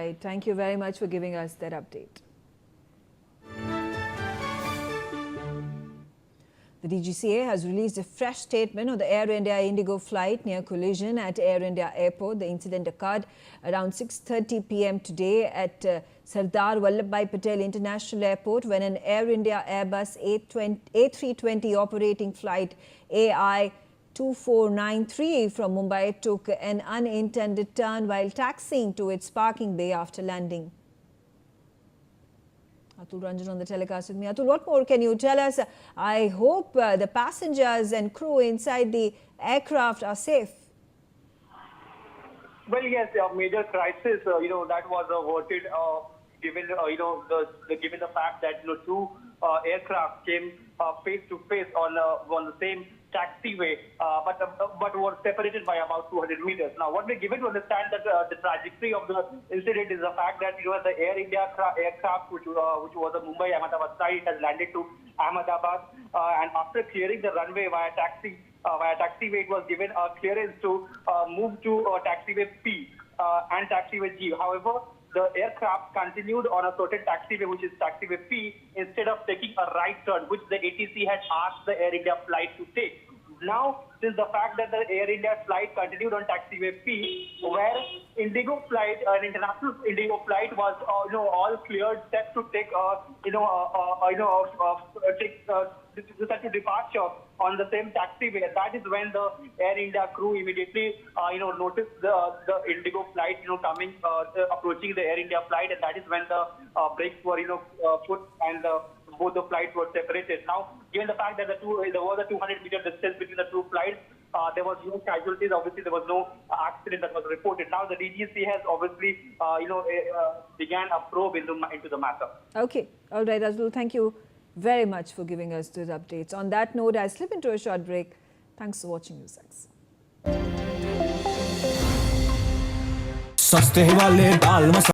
right. Thank you very much for giving us that update. The DGCA has released a fresh statement on the Air India-IndiGo flight near collision at Air India Airport. The incident occurred around 6:30 p.m. today at Sardar Vallabhbhai Patel International Airport when an Air India Airbus A320 operating flight AI 2493 from Mumbai took an unintended turn while taxiing to its parking bay after landing. Atul Ranjan on the telecast with me. Atul, what more can you tell us? I hope the passengers and crew inside the aircraft are safe. Well, yes, a major crisis, that was averted given, given the fact that, two aircraft came face to face on the same taxiway, but were separated by about 200 meters. Now, what we're given to understand that the trajectory of the incident is the fact that the Air India aircraft, which was a Mumbai-Ahmedabad side, has landed to Ahmedabad, and after clearing the runway via taxiway, it was given a clearance to move to taxiway P and taxiway G. However, the aircraft continued on a certain taxiway, which is taxiway P, instead of taking a right turn, which the ATC had asked the Air India flight to take. Now, since the fact that the Air India flight continued on taxiway P, where IndiGo flight, an international IndiGo flight, was all cleared, set to take such a departure on the same taxiway. That is when the Air India crew immediately noticed the IndiGo flight coming approaching the Air India flight, and that is when the brakes were put and both the flights were separated. Now, given the fact that there was a 200-meter distance between the two flights, there was no casualties. Obviously, there was no accident that was reported. Now, the DGCA has obviously, began a probe into the matter. Okay. All right, Azul. Thank you very much for giving us those updates. On that note, I slip into a short break. Thanks for watching NewsX.